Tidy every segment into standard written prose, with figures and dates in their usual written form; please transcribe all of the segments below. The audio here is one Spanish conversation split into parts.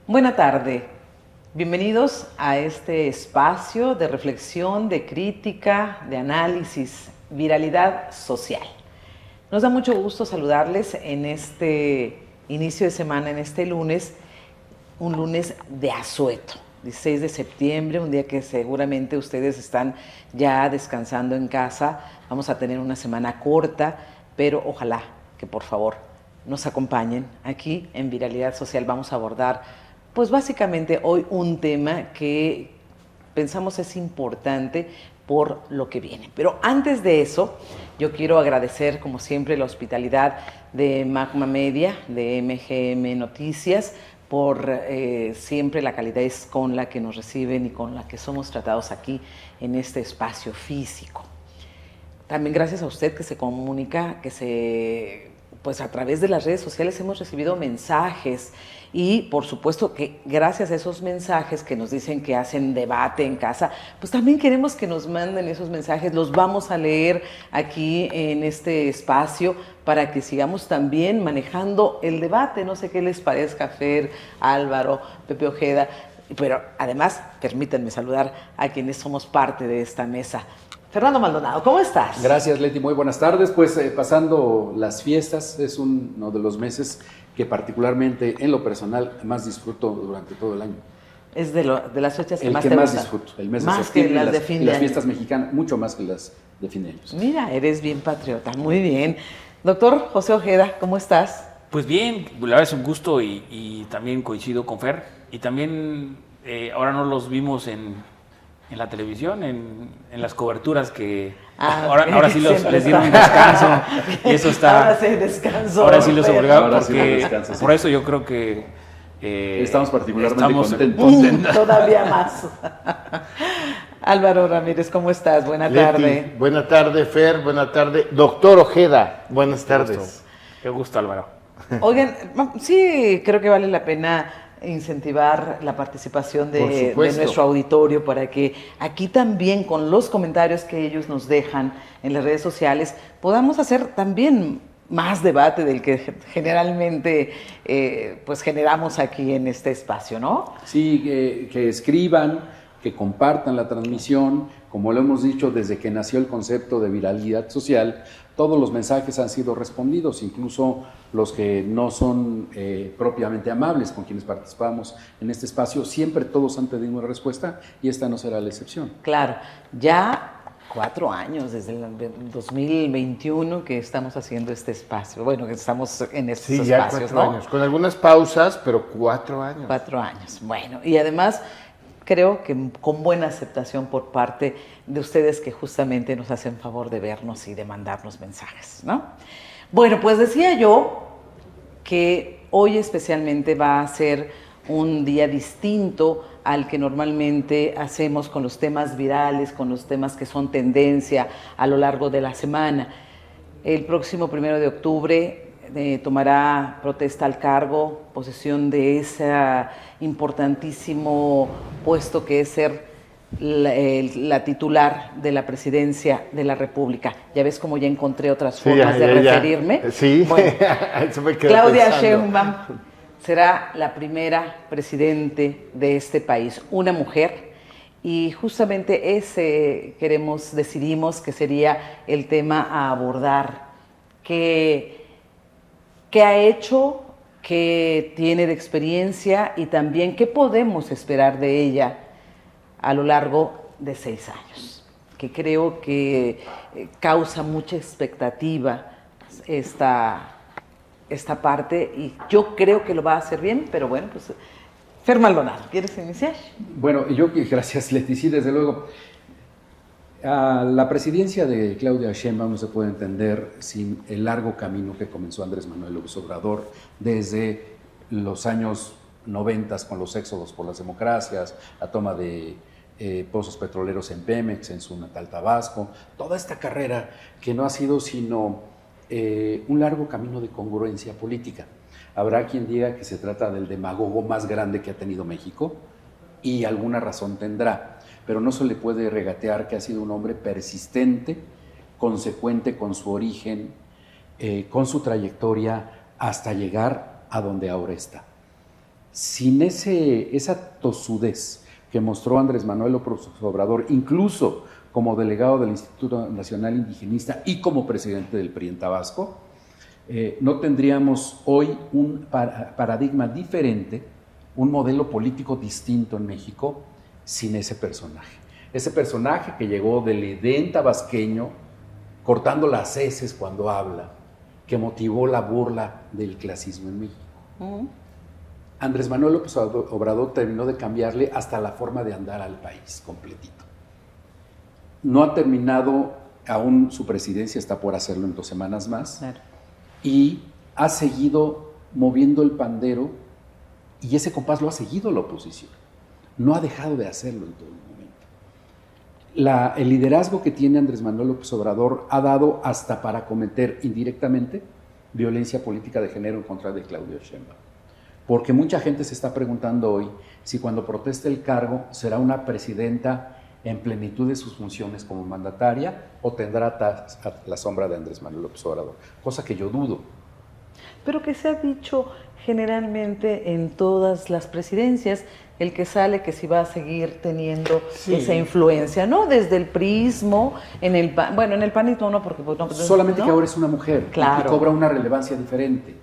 Buena tarde, bienvenidos a este espacio de reflexión, de crítica, de análisis, viralidad social. Nos da mucho gusto saludarles en este inicio de semana, en este lunes, un lunes de asueto, 16 de septiembre, un día que seguramente ustedes están ya descansando en casa. Vamos a tener una semana corta, pero ojalá que por favor nos acompañen aquí en Viralidad Social. Vamos a abordar pues básicamente hoy un tema que pensamos es importante por lo que viene. Pero antes de eso, yo quiero agradecer como siempre la hospitalidad de Magma Media, de MGM Noticias, por siempre la calidez con la que nos reciben y con la que somos tratados aquí en este espacio físico. También gracias a usted que se comunica, pues a través de las redes sociales hemos recibido mensajes y por supuesto que gracias a esos mensajes que nos dicen que hacen debate en casa, pues también queremos que nos manden esos mensajes, los vamos a leer aquí en este espacio para que sigamos también manejando el debate. No sé qué les parezca, Fer, Álvaro, Pepe Ojeda, pero además permítanme saludar a quienes somos parte de esta mesa. Fernando Maldonado, ¿cómo estás? Gracias, Leti, muy buenas tardes. Pues pasando las fiestas, es uno de los meses que particularmente en lo personal más disfruto durante todo el año. Es de las fechas que el más que te más gustan. Disfruto, el mes más de septiembre, que las de fin de las año. fiestas mexicanas, mucho más que las de fin de año. Mira, eres bien patriota, muy bien. Doctor José Ojeda, ¿cómo estás? Pues bien, la verdad es un gusto y también coincido con Fer. Y también ahora no los vimos en la televisión, en las coberturas que ahora sí les dieron un descanso y eso está. Ahora sí descanso. Ahora sí los obligaron Ahora sí los porque descanso, sí. por eso yo creo que estamos particularmente contentos. Todavía más. Álvaro Ramírez, ¿cómo estás? Buena tarde. Buena tarde, Fer. Buena tarde, doctor Ojeda. Buenas tardes. Qué gusto, Álvaro. Oigan, sí, creo que vale la pena incentivar la participación de nuestro auditorio para que aquí también con los comentarios que ellos nos dejan en las redes sociales podamos hacer también más debate del que generalmente pues generamos aquí en este espacio, ¿no? Sí, que escriban, que compartan la transmisión. Como lo hemos dicho desde que nació el concepto de viralidad social, todos los mensajes han sido respondidos, incluso los que no son propiamente amables con quienes participamos en este espacio, siempre todos han tenido una respuesta y esta no será la excepción. Claro, ya 4 años, desde el 2021 que estamos haciendo este espacio, bueno, que estamos en estos sí, ya espacios, 4 ¿no? años, con algunas pausas, pero 4 años. 4 años, bueno, y además creo que con buena aceptación por parte de ustedes que justamente nos hacen favor de vernos y de mandarnos mensajes, ¿no? Bueno, pues decía yo que hoy especialmente va a ser un día distinto al que normalmente hacemos con los temas virales, con los temas que son tendencia a lo largo de la semana. El próximo 1 de octubre tomará protesta al cargo, posesión de ese importantísimo puesto que es ser la titular de la presidencia de la República. Ya ves cómo ya encontré otras formas de referirme. Sí, bueno, eso me quedó Claudia pensando. Sheinbaum será la primera presidente de este país, una mujer, y justamente ese decidimos que sería el tema a abordar. ¿Qué ha hecho? ¿Qué tiene de experiencia? Y también, ¿qué podemos esperar de ella a lo largo de 6 años? Que creo que causa mucha expectativa esta parte, y yo creo que lo va a hacer bien, pero bueno, pues Fer Maldonado, ¿quieres iniciar? Bueno, gracias, Leti, sí, desde luego. La presidencia de Claudia Sheinbaum no se puede entender sin el largo camino que comenzó Andrés Manuel López Obrador desde los años 90 con los éxodos por las democracias, la toma de pozos petroleros en Pemex, en su natal Tabasco, toda esta carrera que no ha sido sino un largo camino de congruencia política. Habrá quien diga que se trata del demagogo más grande que ha tenido México, y alguna razón tendrá, pero no se le puede regatear que ha sido un hombre persistente, consecuente con su origen, con su trayectoria, hasta llegar a donde ahora está. sin esa tosudez que mostró Andrés Manuel López Obrador, incluso como delegado del Instituto Nacional Indigenista y como presidente del PRI en Tabasco, no tendríamos hoy un paradigma diferente, un modelo político distinto en México sin ese personaje. Ese personaje que llegó del Edén tabasqueño, cortando las heces cuando habla, que motivó la burla del clasismo en México. Andrés Manuel López Obrador terminó de cambiarle hasta la forma de andar al país completito. No ha terminado aún su presidencia, está por hacerlo en 2 semanas más, claro. Y ha seguido moviendo el pandero, y ese compás lo ha seguido la oposición. No ha dejado de hacerlo en todo momento. El liderazgo que tiene Andrés Manuel López Obrador ha dado hasta para cometer indirectamente violencia política de género en contra de Claudia Sheinbaum. Porque mucha gente se está preguntando hoy si cuando proteste el cargo será una presidenta en plenitud de sus funciones como mandataria o tendrá la sombra de Andrés Manuel López Obrador, cosa que yo dudo. Pero que se ha dicho generalmente en todas las presidencias, el que sale que sí va a seguir teniendo esa influencia, ¿no? Desde el prismo, en el panismo no, porque... No, solamente ¿no? Que ahora es una mujer, claro. Y cobra una relevancia diferente.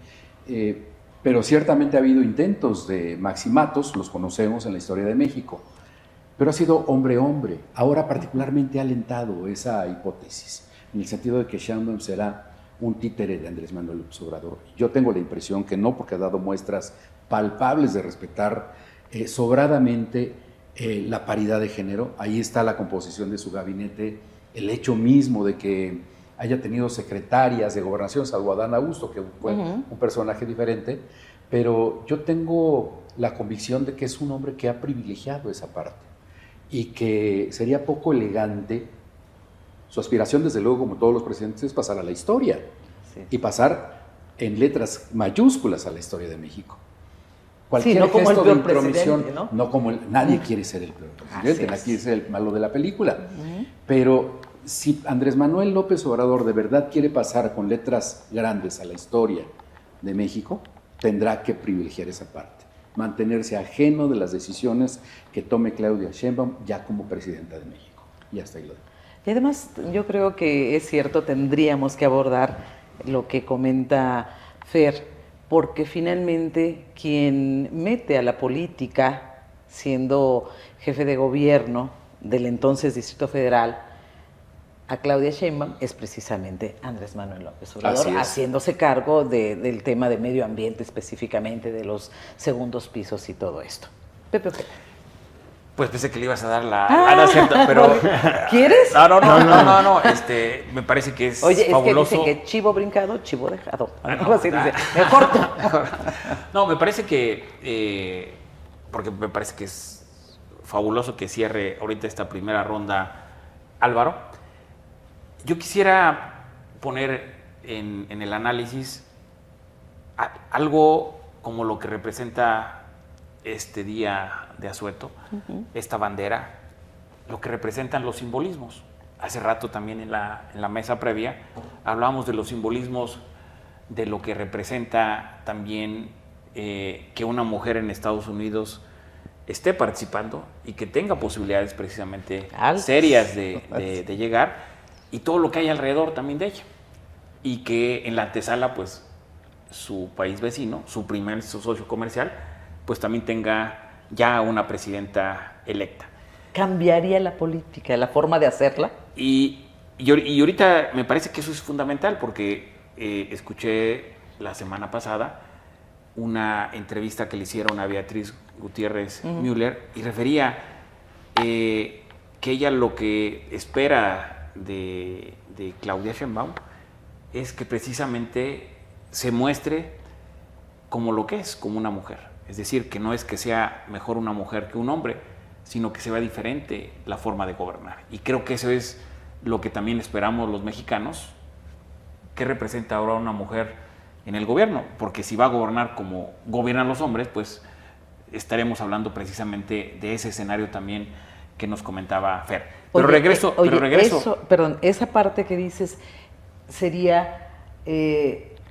Pero ciertamente ha habido intentos de maximatos, los conocemos en la historia de México, pero ha sido hombre-hombre. Ahora particularmente ha alentado esa hipótesis, en el sentido de que Sheinbaum será un títere de Andrés Manuel López Obrador. Yo tengo la impresión que no, porque ha dado muestras palpables de respetar sobradamente la paridad de género. Ahí está la composición de su gabinete, el hecho mismo de que haya tenido secretarias de gobernación, salvo Adán Augusto, que fue un personaje diferente, pero yo tengo la convicción de que es un hombre que ha privilegiado esa parte y que sería poco elegante. Su aspiración, desde luego, como todos los presidentes, es pasar a la historia y pasar en letras mayúsculas a la historia de México. Cualquier no como gesto el peor de intromisión, ¿no? Como nadie quiere ser el peor presidente, nadie quiere ser el malo de la película. Pero si Andrés Manuel López Obrador de verdad quiere pasar con letras grandes a la historia de México, tendrá que privilegiar esa parte, mantenerse ajeno de las decisiones que tome Claudia Sheinbaum ya como presidenta de México. Y hasta ahí lo dejo. Y además yo creo que es cierto, tendríamos que abordar lo que comenta Fer, porque finalmente quien mete a la política, siendo jefe de gobierno del entonces Distrito Federal, a Claudia Sheinbaum, es precisamente Andrés Manuel López Obrador, haciéndose cargo del tema de medio ambiente específicamente, de los segundos pisos y todo esto. Pepe. Pues pensé que le ibas a dar la... no es cierto, pero... ¿Quieres? No. Me parece que es fabuloso. Oye, es que dice que chivo brincado, chivo dejado. Así dice, me corto. No, me parece que... porque me parece que es fabuloso que cierre ahorita esta primera ronda Álvaro. Yo quisiera poner en el análisis algo como lo que representa este día de asueto, esta bandera, lo que representan los simbolismos. Hace rato también en la mesa previa hablábamos de los simbolismos, de lo que representa también que una mujer en Estados Unidos esté participando y que tenga posibilidades precisamente serias de llegar, y todo lo que hay alrededor también de ella, y que en la antesala pues su país vecino, su primer socio comercial, pues también tenga ya una presidenta electa. ¿Cambiaría la política, la forma de hacerla? Y ahorita me parece que eso es fundamental, porque escuché la semana pasada una entrevista que le hicieron a Beatriz Gutiérrez Müller, y refería que ella lo que espera de Claudia Sheinbaum es que precisamente se muestre como lo que es, como una mujer. Es decir, que no es que sea mejor una mujer que un hombre, sino que se vea diferente la forma de gobernar. Y creo que eso es lo que también esperamos los mexicanos, que representa ahora una mujer en el gobierno. Porque si va a gobernar como gobiernan los hombres, pues estaremos hablando precisamente de ese escenario también que nos comentaba Fer. Pero regreso. Esa parte que dices sería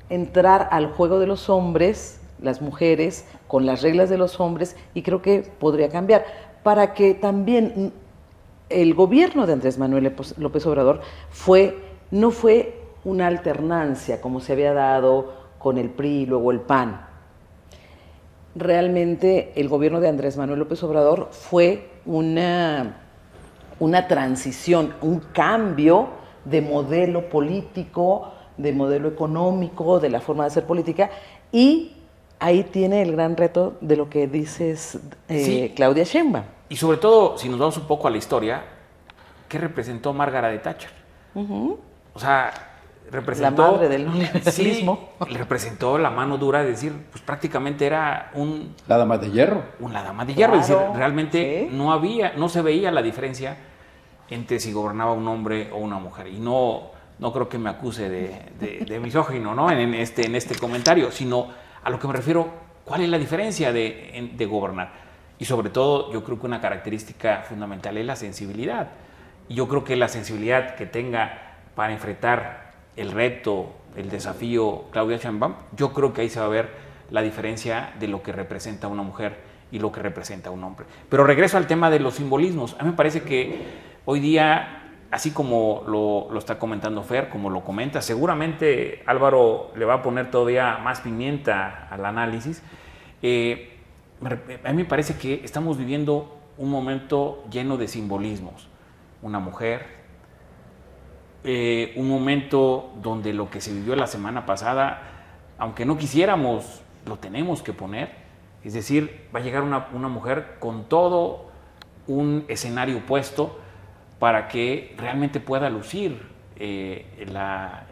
entrar al juego de los hombres, las mujeres, con las reglas de los hombres, y creo que podría cambiar, para que también el gobierno de Andrés Manuel López Obrador no fue una alternancia como se había dado con el PRI y luego el PAN. Realmente el gobierno de Andrés Manuel López Obrador fue una transición, un cambio de modelo político, de modelo económico, de la forma de hacer política, y ahí tiene el gran reto de lo que dices, sí, Claudia Sheinbaum. Y sobre todo, si nos vamos un poco a la historia, ¿qué representó Margaret Thatcher? O sea, representó... La madre del neoliberalismo. Sí, representó la mano dura, es decir, pues prácticamente era la dama de hierro. La dama de hierro, claro, es decir, realmente ¿sí? no se veía la diferencia entre si gobernaba un hombre o una mujer. Y no creo que me acuse de misógino, ¿no? en este comentario, sino a lo que me refiero, ¿cuál es la diferencia de gobernar? Y sobre todo, yo creo que una característica fundamental es la sensibilidad. Y yo creo que la sensibilidad que tenga para enfrentar el reto, el desafío Claudia Sheinbaum, yo creo que ahí se va a ver la diferencia de lo que representa una mujer y lo que representa un hombre. Pero regreso al tema de los simbolismos. A mí me parece que hoy día, así como lo está comentando Fer, como lo comenta, seguramente Álvaro le va a poner todavía más pimienta al análisis. A mí me parece que estamos viviendo un momento lleno de simbolismos. Una mujer, un momento donde lo que se vivió la semana pasada, aunque no quisiéramos, lo tenemos que poner. Es decir, va a llegar una mujer con todo un escenario puesto para que realmente pueda lucir la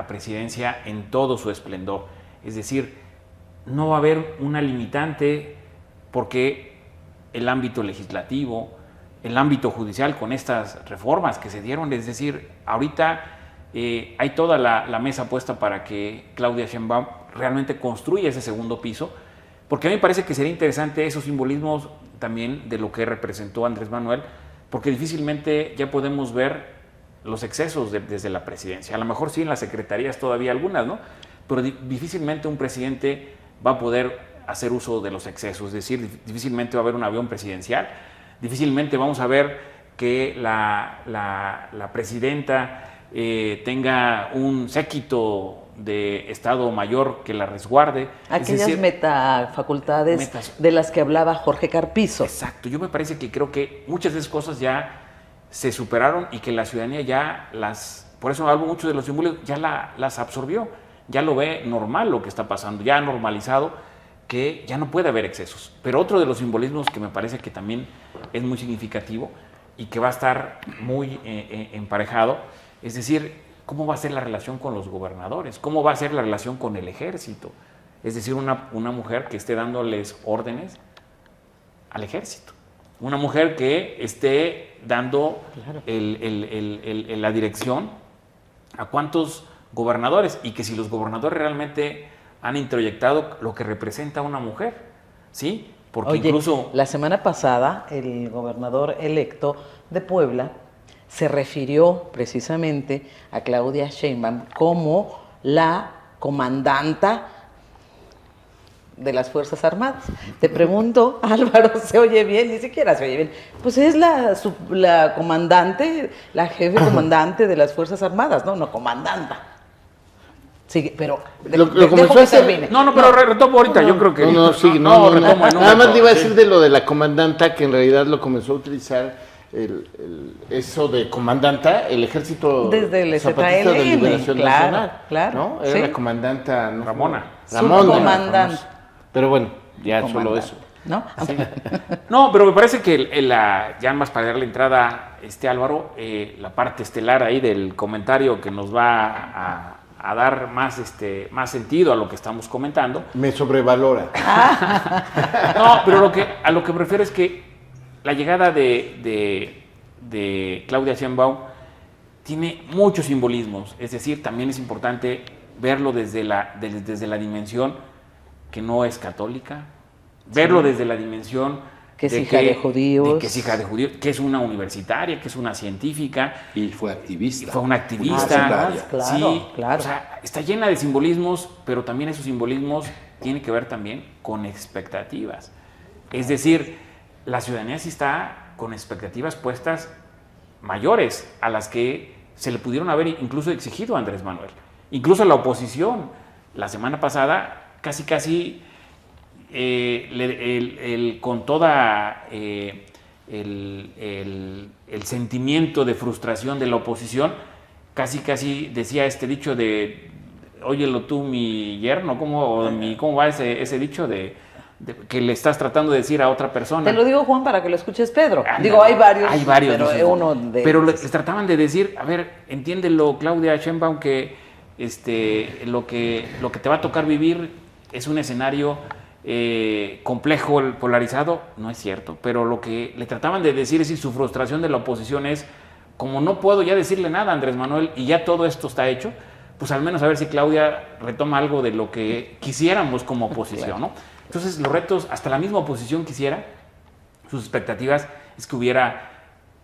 presidencia en todo su esplendor. Es decir, no va a haber una limitante porque el ámbito legislativo, el ámbito judicial con estas reformas que se dieron, es decir, ahorita hay toda la mesa puesta para que Claudia Sheinbaum realmente construya ese segundo piso, porque a mí me parece que sería interesante esos simbolismos también de lo que representó Andrés Manuel, porque difícilmente ya podemos ver los excesos desde la presidencia. A lo mejor sí en las secretarías todavía algunas, ¿no? Pero difícilmente un presidente va a poder hacer uso de los excesos, es decir, difícilmente va a haber un avión presidencial, difícilmente vamos a ver que la presidenta tenga un séquito de Estado Mayor que la resguarde. Aquellas metafacultades de las que hablaba Jorge Carpizo. Exacto, yo me parece que creo que muchas de esas cosas ya se superaron y que la ciudadanía ya por eso hablo mucho de los símbolos, ya las absorbió, ya lo ve normal lo que está pasando, ya ha normalizado que ya no puede haber excesos. Pero otro de los simbolismos que me parece que también es muy significativo y que va a estar muy emparejado, es decir, ¿cómo va a ser la relación con los gobernadores? ¿Cómo va a ser la relación con el ejército? Es decir, una mujer que esté dándoles órdenes al ejército. Una mujer que esté dando la dirección a cuántos gobernadores, y que si los gobernadores realmente han introyectado lo que representa una mujer, ¿sí? Porque oye, incluso... la semana pasada el gobernador electo de Puebla se refirió precisamente a Claudia Sheinbaum como la comandanta de las Fuerzas Armadas. Te pregunto, Álvaro, ¿se oye bien? Ni siquiera se oye bien. Pues es la comandante, la jefe comandante de las Fuerzas Armadas, no comandanta. Sí, pero lo comenzó a hacer. No, pero retomo ahorita, yo creo que... Retomo. Nada más te iba a decir de lo de la comandanta, que en realidad lo comenzó a utilizar eso de comandanta, el ejército desde el zapatista de liberación nacional. Claro, ¿no? Era la comandanta Ramona. Subcomandante. Pero bueno, ya solo eso. ¿No? Sí. No, pero me parece que ya más para darle entrada, Álvaro, la parte estelar ahí del comentario que nos va a dar más sentido a lo que estamos comentando. Me sobrevalora. No, pero a lo que me refiero es que la llegada de Claudia Sheinbaum tiene muchos simbolismos, es decir, también es importante verlo desde la dimensión que no es católica, verlo desde la dimensión Que es hija de judíos. Que es hija de judíos, que es una universitaria, que es una científica. Y fue activista. Y fue una activista. Claro, sí, claro. O sea, está llena de simbolismos, pero también esos simbolismos tienen que ver también con expectativas. Es decir, la ciudadanía sí está con expectativas puestas mayores a las que se le pudieron haber incluso exigido a Andrés Manuel. Incluso la oposición, la semana pasada, casi con toda el sentimiento de frustración de la oposición, casi decía este dicho de óyelo tú mi yerno, ¿cómo va ese dicho de que le estás tratando de decir a otra persona? Te lo digo, Juan, para que lo escuches, Pedro. Digo, hay varios, pero dices, uno de pero les trataban de decir, a ver, entiéndelo, Claudia Sheinbaum, que lo que te va a tocar vivir es un escenario complejo, polarizado. No es cierto, pero lo que le trataban de decir es, y su frustración de la oposición es, como no puedo ya decirle nada a Andrés Manuel y ya todo esto está hecho, pues al menos a ver si Claudia retoma algo de lo que quisiéramos como oposición, claro, ¿no? Entonces los retos, hasta la misma oposición quisiera, sus expectativas es que hubiera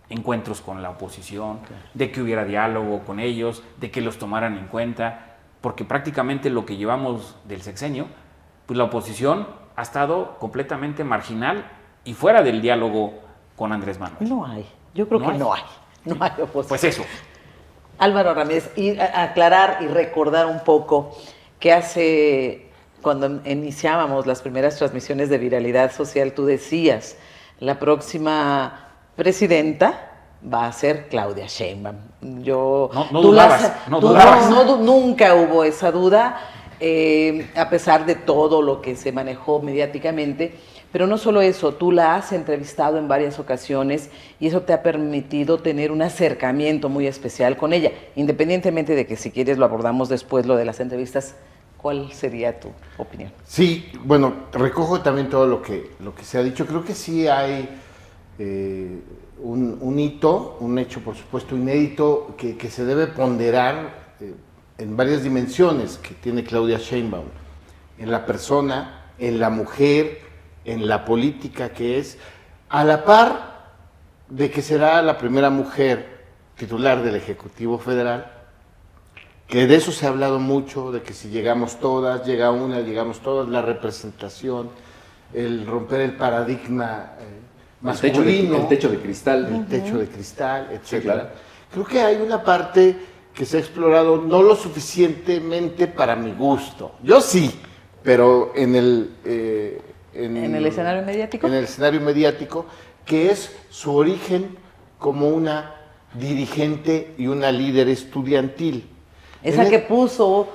encuentros con la oposición, de que hubiera diálogo con ellos, de que los tomaran en cuenta, porque prácticamente lo que llevamos del sexenio, pues la oposición ha estado completamente marginal y fuera del diálogo con Andrés Manuel. No hay, yo creo que no hay oposición. Pues eso. Álvaro Ramírez, y aclarar y recordar un poco que cuando iniciábamos las primeras transmisiones de Viralidad Social, tú decías, la próxima presidenta va a ser Claudia Sheinbaum. No dudabas. Nunca hubo esa duda, a pesar de todo lo que se manejó mediáticamente. Pero no solo eso, tú la has entrevistado en varias ocasiones y eso te ha permitido tener un acercamiento muy especial con ella. Independientemente de que si quieres lo abordamos después, lo de las entrevistas, ¿cuál sería tu opinión? Sí, bueno, recojo también todo lo que se ha dicho. Creo que sí hay un hito, un hecho por supuesto inédito que se debe ponderar en varias dimensiones que tiene Claudia Sheinbaum. En la persona, en la mujer, en la política que es, a la par de que será la primera mujer titular del Ejecutivo Federal, que de eso se ha hablado mucho, de que si llegamos todas, llega una, llegamos todas, la representación, el romper el paradigma masculino. El techo de cristal. El techo de cristal, etc. Sí, claro. Creo que hay una parte que se ha explorado no lo suficientemente para mi gusto. Yo sí, pero en el escenario mediático. En el escenario mediático, que es su origen como una dirigente y una líder estudiantil. Esa que puso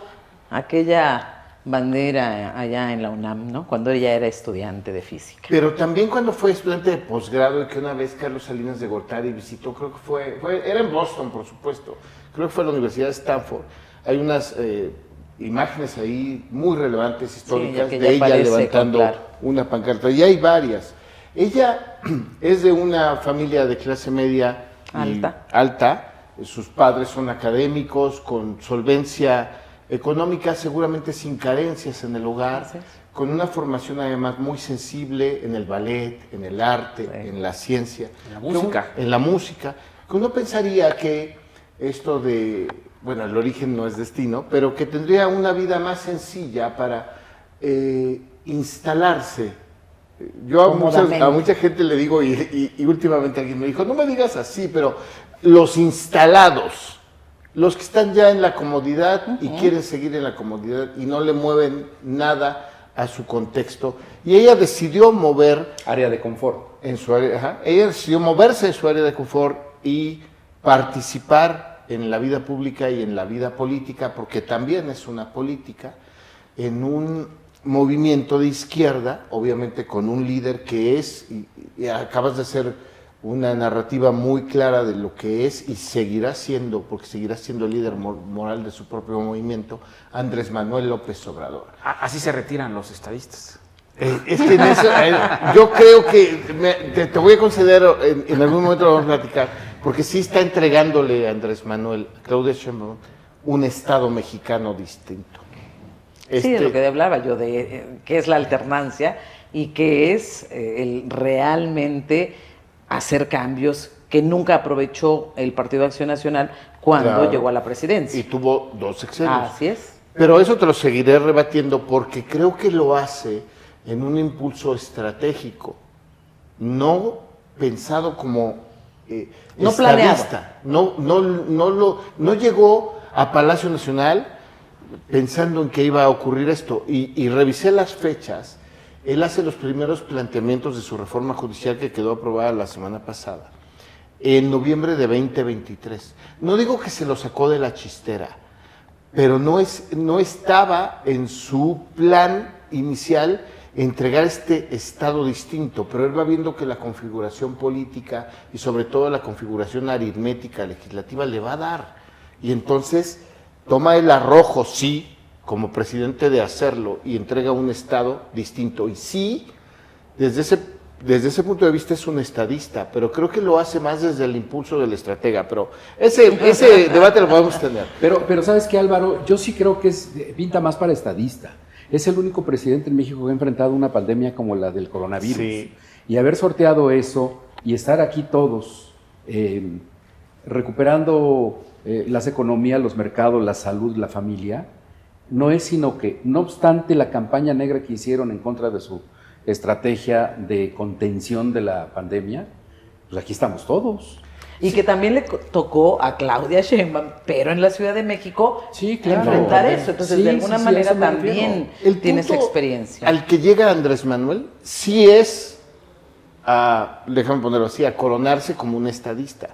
aquella bandera allá en la UNAM, ¿no? Cuando ella era estudiante de física. Pero también cuando fue estudiante de posgrado y que una vez Carlos Salinas de Gortari visitó, creo que era en Boston, por supuesto, creo que fue a la Universidad de Stanford. Hay unas imágenes ahí muy relevantes, históricas, de ella levantando una pancarta. Y hay varias. Ella es de una familia de clase media alta. Sus padres son académicos, con solvencia económica, seguramente sin carencias en el hogar, con una formación además muy sensible en el ballet, en el arte, en la ciencia. En la música. Que uno pensaría que esto de, bueno, el origen no es destino, pero que tendría una vida más sencilla para instalarse. Yo a mucha gente le digo, y últimamente alguien me dijo, no me digas así, pero los instalados, los que están ya en la comodidad y quieren seguir en la comodidad y no le mueven nada a su contexto. Y ella decidió mover... Área de confort. Ella decidió moverse en su área de confort y participar en la vida pública y en la vida política, porque también es una política, en un movimiento de izquierda, obviamente con un líder que es, y acabas de hacer una narrativa muy clara de lo que es y seguirá siendo, porque seguirá siendo el líder moral de su propio movimiento, Andrés Manuel López Obrador. Así se retiran los estadistas. Es que en eso, yo creo que te voy a conceder, en algún momento lo vamos a platicar, porque sí está entregándole a Andrés Manuel, a Claudia Sheinbaum, un Estado mexicano distinto. Sí, de lo que hablaba yo, de qué es la alternancia, y que es el realmente hacer cambios que nunca aprovechó el Partido de Acción Nacional cuando llegó a la presidencia. Y tuvo 2 sexenios. Así es. Pero eso te lo seguiré rebatiendo porque creo que lo hace en un impulso estratégico, no pensado como no estadista. No llegó a Palacio Nacional pensando en que iba a ocurrir esto. Y revisé las fechas. Él hace los primeros planteamientos de su reforma judicial que quedó aprobada la semana pasada, en noviembre de 2023. No digo que se lo sacó de la chistera, pero no estaba en su plan inicial entregar este estado distinto, pero él va viendo que la configuración política y sobre todo la configuración aritmética legislativa le va a dar, y entonces toma el arrojo, sí, como presidente de hacerlo, y entrega un estado distinto, y sí, desde ese punto de vista es un estadista, pero creo que lo hace más desde el impulso del estratega, pero ese debate lo podemos tener. Pero ¿sabes qué, Álvaro? Yo sí creo que pinta más para estadista. Es el único presidente en México que ha enfrentado una pandemia como la del coronavirus. Sí. Y haber sorteado eso y estar aquí todos recuperando las economías, los mercados, la salud, la familia, no es sino que, no obstante la campaña negra que hicieron en contra de su estrategia de contención de la pandemia, pues aquí estamos todos. Y que también le tocó a Claudia Sheinbaum, pero en la Ciudad de México, sí, claro, enfrentar eso. Entonces, sí, de alguna sí, manera eso también el tiene esa punto experiencia. Al que llega Andrés Manuel, sí es, déjame ponerlo así, a coronarse como un estadista.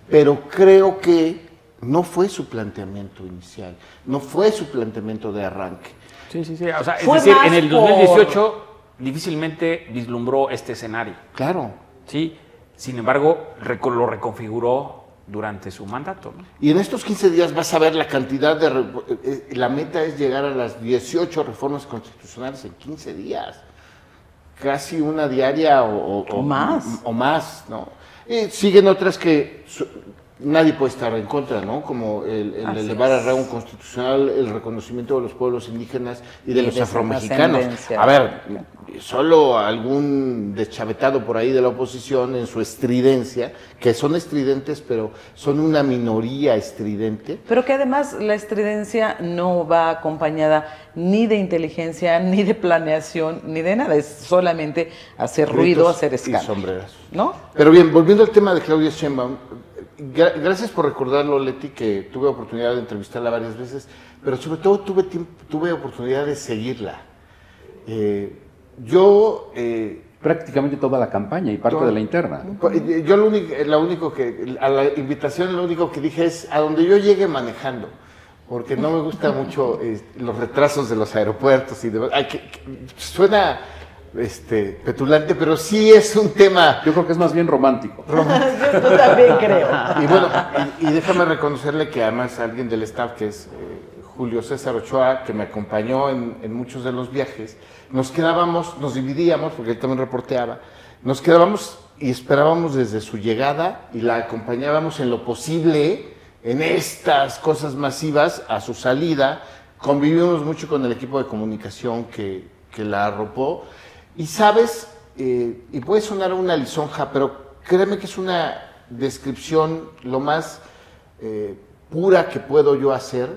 Pero creo que no fue su planteamiento inicial, no fue su planteamiento de arranque. Sí. O sea, es Fue decir, más en el 2018 difícilmente vislumbró este escenario. Claro. Sí, sin embargo, lo reconfiguró durante su mandato, ¿no? Y en estos 15 días vas a ver la cantidad de... la meta es llegar a las 18 reformas constitucionales en 15 días. Casi una diaria o más. O más, ¿no? Y siguen otras que nadie puede estar en contra, ¿no? Como el elevar al rango constitucional el reconocimiento de los pueblos indígenas y de los de afromexicanos. ascendencia. A ver, solo algún deschavetado por ahí de la oposición en su estridencia, que son estridentes, pero son una minoría estridente. Pero que además la estridencia no va acompañada ni de inteligencia, ni de planeación, ni de nada. Es solamente hacer ruido, hacer escándalo. Y sombreras. ¿No? Pero bien, volviendo al tema de Claudia Sheinbaum, gracias por recordarlo, Leti, que tuve oportunidad de entrevistarla varias veces, pero sobre todo tuve oportunidad de seguirla. Prácticamente toda la campaña y parte de la interna. Yo a la invitación lo único que dije es a donde yo llegue manejando, porque no me gusta mucho los retrasos de los aeropuertos y demás. Suena petulante, pero sí es un tema. Yo creo que es más bien romántico. Yo también creo. Y bueno, y déjame reconocerle que además alguien del staff, que es Julio César Ochoa, que me acompañó en muchos de los viajes, nos dividíamos, porque él también reporteaba, nos quedábamos y esperábamos desde su llegada y la acompañábamos en lo posible en estas cosas masivas a su salida. Convivimos mucho con el equipo de comunicación que la arropó. Y sabes, y puede sonar una lisonja, pero créeme que es una descripción lo más pura que puedo yo hacer.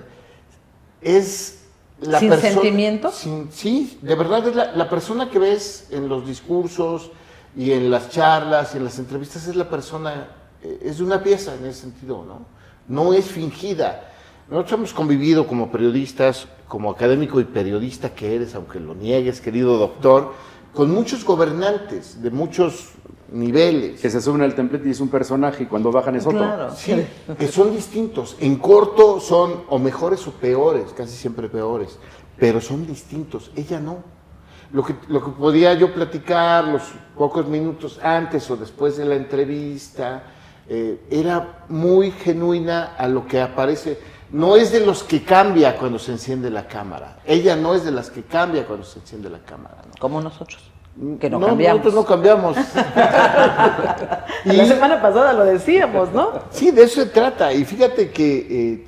Es la ¿Sin persona, sentimientos? Sí, de verdad es la persona que ves en los discursos y en las charlas y en las entrevistas, es la persona, es de una pieza en ese sentido, ¿no? No es fingida. Nosotros hemos convivido como periodistas, como académico y periodista que eres, aunque lo niegues, querido doctor, con muchos gobernantes de muchos niveles. Que se suben al templete y es un personaje y cuando bajan es otro. Claro. Sí, que son distintos. En corto son o mejores o peores, casi siempre peores, pero son distintos. Ella no. Lo que podía yo platicar los pocos minutos antes o después de la entrevista, era muy genuina a lo que aparece. No es de los que cambia cuando se enciende la cámara. Ella no es de las que cambia cuando se enciende la cámara, ¿no? Como nosotros, que no cambiamos. Nosotros no cambiamos. La semana pasada lo decíamos, ¿no? Sí, de eso se trata. Y fíjate que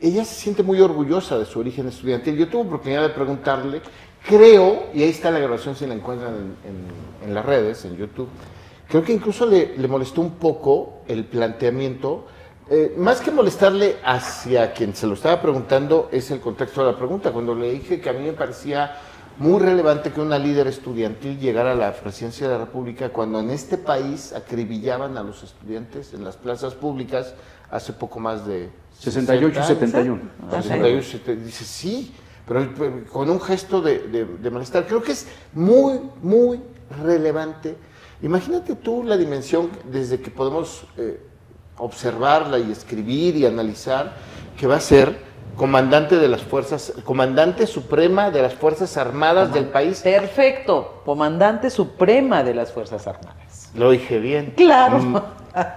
ella se siente muy orgullosa de su origen estudiantil. Yo tuve oportunidad de preguntarle creo, y ahí está la grabación si la encuentran en las redes, en YouTube, creo que incluso le molestó un poco el planteamiento, más que molestarle hacia quien se lo estaba preguntando, es el contexto de la pregunta. Cuando le dije que a mí me parecía muy relevante que una líder estudiantil llegara a la presidencia de la República cuando en este país acribillaban a los estudiantes en las plazas públicas hace poco más de 68 y 71. 68, dice sí, pero con un gesto de malestar. Creo que es muy, muy relevante. Imagínate tú la dimensión desde que podemos observarla y escribir y analizar que va a ser comandante suprema de las Fuerzas Armadas del país. Perfecto, comandante suprema de las Fuerzas Armadas. Lo dije bien. Claro.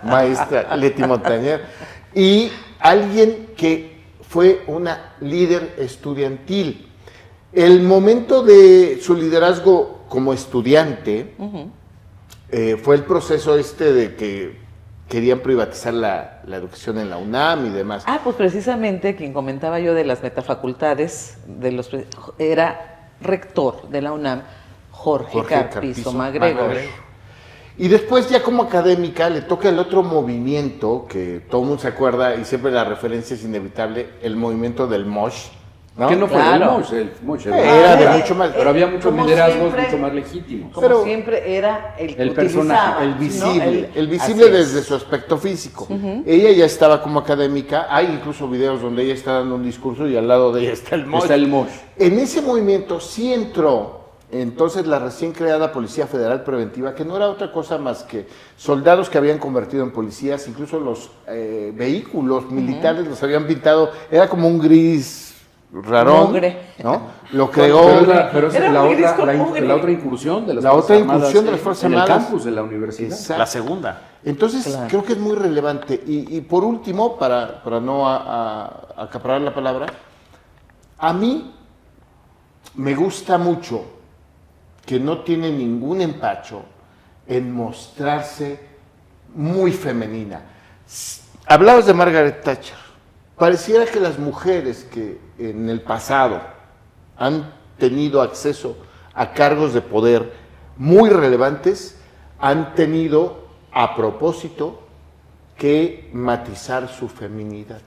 Maestra Leti Montañer. Y alguien que fue una líder estudiantil. El momento de su liderazgo como estudiante fue el proceso de que querían privatizar la educación en la UNAM y demás. Pues precisamente quien comentaba yo de las metafacultades, era rector de la UNAM, Jorge Carpizo MacGregor. Y después ya como académica le toca el otro movimiento que todo el mundo se acuerda y siempre la referencia es inevitable, el movimiento del MOSH. ¿No? Que no fue Claro. el Mosh, Era de mucho más. Pero había muchos Como liderazgos siempre, mucho más legítimos. Como Pero siempre era el que el personaje, utilizaba, El ¿no? visible, el así visible es. desde su aspecto físico. Ella ya estaba como académica, hay incluso videos donde ella está dando un discurso y al lado de ella está el MOSH. Está el Mosh. En ese movimiento sí entró entonces la recién creada Policía Federal Preventiva, que no era otra cosa más que soldados que habían convertido en policías, incluso los vehículos militares los habían pintado, era como un gris rarón, Mugre. ¿no? Lo creó Pero es Era la muy gris con otra mugre. incursión de las La Fuerzas otra Armadas incursión de las Fuerzas en Armadas. el campus de la universidad. Exacto. La segunda. Entonces, Claro. creo que es muy relevante. Y por último, para no acaparar la palabra, a mí me gusta mucho que no tiene ningún empacho en mostrarse muy femenina. Hablabas de Margaret Thatcher. Pareciera que las mujeres que en el pasado han tenido acceso a cargos de poder muy relevantes, han tenido a propósito que matizar su feminidad.